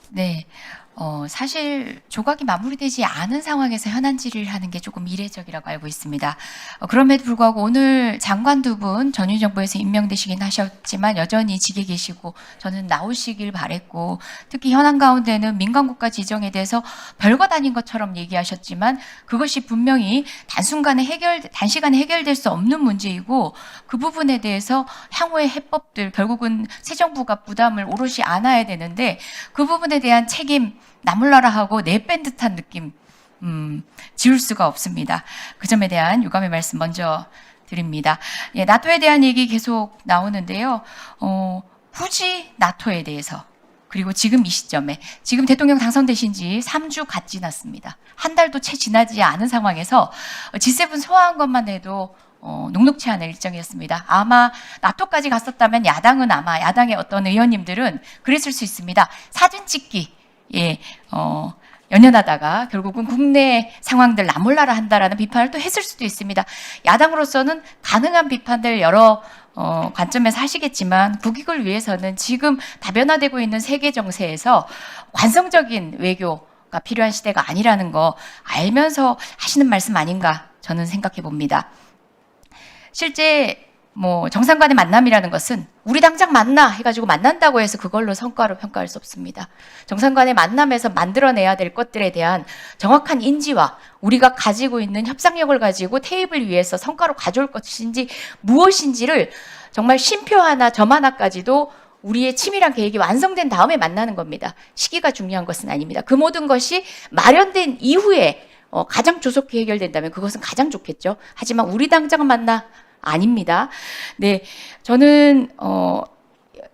네. 사실 조각이 마무리되지 않은 상황에서 현안 질의를 하는 게 조금 이례적이라고 알고 있습니다. 그럼에도 불구하고 오늘 장관 두 분 전임 정부에서 임명되시긴 하셨지만 여전히 직에 계시고 저는 나오시길 바랬고, 특히 현안 가운데는 민간국가 지정에 대해서 별것 아닌 것처럼 얘기하셨지만 그것이 분명히 단시간에 해결될 수 없는 문제이고, 그 부분에 대해서 향후의 해법들, 결국은 새 정부가 부담을 오롯이 안아야 되는데 그 부분에 대한 책임 나몰라라 하고 내뺀 듯한 느낌 지울 수가 없습니다. 그 점에 대한 유감의 말씀 먼저 드립니다. 예, 나토에 대한 얘기 계속 나오는데요. 굳이 나토에 대해서, 그리고 지금 이 시점에, 지금 대통령 당선되신 지 3주 갓 지났습니다. 한 달도 채 지나지 않은 상황에서 G7 소화한 것만 해도 녹록치 않은 일정이었습니다. 아마 나토까지 갔었다면 야당의 어떤 의원님들은 그랬을 수 있습니다. 사진 찍기, 예, 연연하다가 결국은 국내 상황들 나몰라라 한다라는 비판을 또 했을 수도 있습니다. 야당으로서는 가능한 비판들 여러 관점에서 하시겠지만, 국익을 위해서는 지금 다변화되고 있는 세계 정세에서 관성적인 외교가 필요한 시대가 아니라는 거 알면서 하시는 말씀 아닌가 저는 생각해 봅니다. 실제 정상 간의 만남이라는 것은 우리 당장 만나 해가지고 만난다고 해서 그걸로 성과로 평가할 수 없습니다. 정상 간의 만남에서 만들어내야 될 것들에 대한 정확한 인지와 우리가 가지고 있는 협상력을 가지고 테이블 위에서 성과로 가져올 것인지 무엇인지를 정말 쉼표 하나 점 하나까지도 우리의 치밀한 계획이 완성된 다음에 만나는 겁니다. 시기가 중요한 것은 아닙니다. 그 모든 것이 마련된 이후에 가장 조속히 해결된다면 그것은 가장 좋겠죠. 하지만 우리 당장 만나 아닙니다. 네, 저는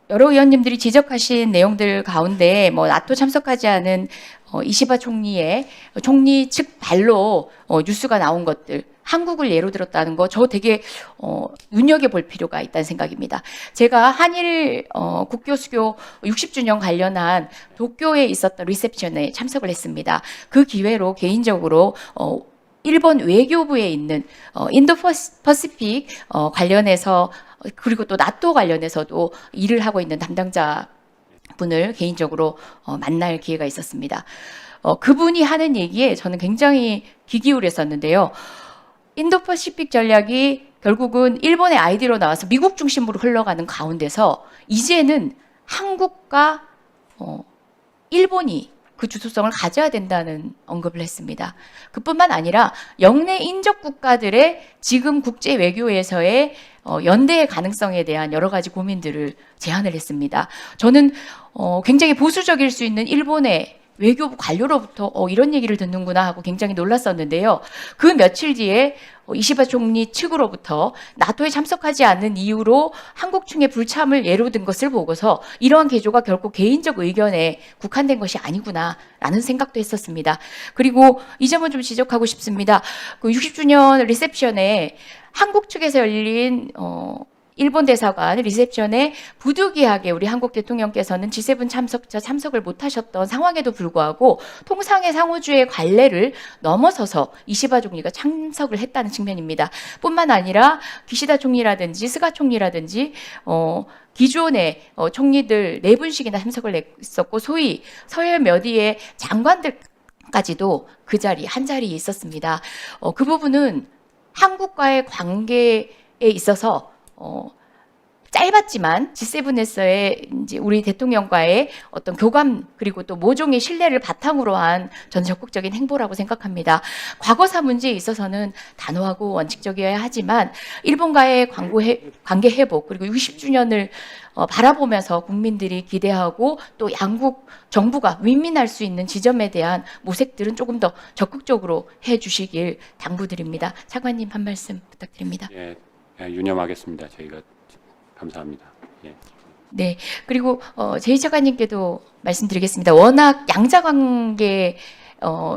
여러 의원님들이 지적하신 내용들 가운데 나토 참석하지 않은 이시바 총리 측 발로 뉴스가 나온 것들, 한국을 예로 들었다는 거, 저 되게 눈여겨볼 필요가 있다는 생각입니다. 제가 한일 국교 수교 60주년 관련한 도쿄에 있었던 리셉션에 참석을 했습니다. 그 기회로 개인적으로 일본 외교부에 있는 인도 퍼시픽 관련해서, 그리고 또 나토 관련해서도 일을 하고 있는 담당자 분을 개인적으로 만날 기회가 있었습니다. 그분이 하는 얘기에 저는 굉장히 귀 기울였었는데요. 인도 퍼시픽 전략이 결국은 일본의 아이디어로 나와서 미국 중심으로 흘러가는 가운데서 이제는 한국과 일본이 그 주도성을 가져야 된다는 언급을 했습니다. 그뿐만 아니라 영내 인접 국가들의 지금 국제 외교에서의 연대의 가능성에 대한 여러 가지 고민들을 제안을 했습니다. 저는 굉장히 보수적일 수 있는 일본의 외교부 관료로부터 이런 얘기를 듣는구나 하고 굉장히 놀랐었는데요. 그 며칠 뒤에 이시바 총리 측으로부터 나토에 참석하지 않는 이유로 한국 측의 불참을 예로 든 것을 보고서 이러한 개조가 결코 개인적 의견에 국한된 것이 아니구나라는 생각도 했었습니다. 그리고 이 점은 좀 지적하고 싶습니다. 그 60주년 리셉션에 한국 측에서 열린 일본 대사관 리셉션에 부득이하게 우리 한국 대통령께서는 G7 참석을 못하셨던 상황에도 불구하고 통상의 상호주의 관례를 넘어서서 이시바 총리가 참석을 했다는 측면입니다. 뿐만 아니라 기시다 총리라든지 스가 총리라든지 기존의 총리들 4분씩이나 참석을 했었고, 소위 서열 몇 위의 장관들까지도 그 자리 한 자리에 있었습니다. 그 부분은 한국과의 관계에 있어서 짧았지만 G7에서의 이제 우리 대통령과의 어떤 교감, 그리고 또 모종의 신뢰를 바탕으로 한 전 적극적인 행보라고 생각합니다. 과거사 문제에 있어서는 단호하고 원칙적이어야 하지만 일본과의 관계 회복, 그리고 60주년을 바라보면서 국민들이 기대하고 또 양국 정부가 윈윈할 수 있는 지점에 대한 모색들은 조금 더 적극적으로 해주시길 당부드립니다. 차관님 한 말씀 부탁드립니다. 예, 유념하겠습니다. 저희가 감사합니다. 예. 네, 그리고 제이 차관님께도 말씀드리겠습니다. 워낙 양자관계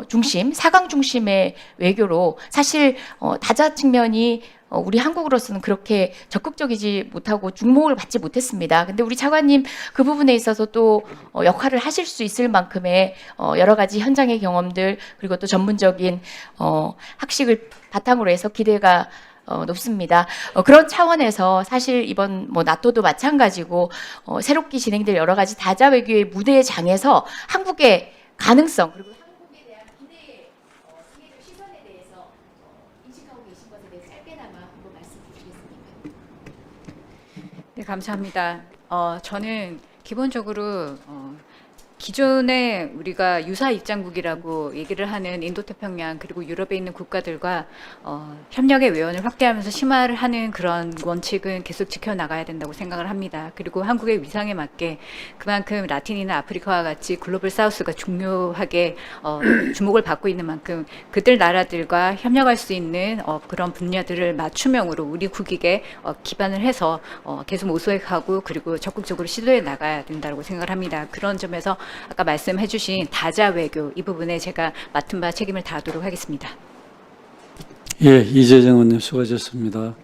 중심, 4강 중심의 외교로 사실 다자 측면이 우리 한국으로서는 그렇게 적극적이지 못하고 주목을 받지 못했습니다. 근데 우리 차관님 그 부분에 있어서 또 역할을 하실 수 있을 만큼의 여러 가지 현장의 경험들, 그리고 또 전문적인 학식을 바탕으로 해서 기대가 높습니다. 그런 차원에서 사실 이번 뭐 나토도 마찬가지고 새롭게 진행될 여러 가지 다자 외교의 무대의 장에서 한국의 가능성 그리고 한국에 대한 기대 세계적 시선에 대해서 인식하고 계신 것에 대해서 짧게나마 한번 말씀 주시겠습니까? 네, 감사합니다. 저는 기본적으로 기존에 우리가 유사 입장국이라고 얘기를 하는 인도태평양 그리고 유럽에 있는 국가들과 협력의 외연을 확대하면서 심화를 하는 그런 원칙은 계속 지켜나가야 된다고 생각을 합니다. 그리고 한국의 위상에 맞게 그만큼 라틴이나 아프리카와 같이 글로벌 사우스가 중요하게 주목을 받고 있는 만큼 그들 나라들과 협력할 수 있는 그런 분야들을 맞춤형으로 우리 국익에 기반을 해서 계속 모색하고 그리고 적극적으로 시도해 나가야 된다고 생각을 합니다. 그런 점에서 아까 말씀해 주신 다자 외교 이 부분에 제가 맡은 바 책임을 다하도록 하겠습니다. 예, 이재정 의원님 수고하셨습니다.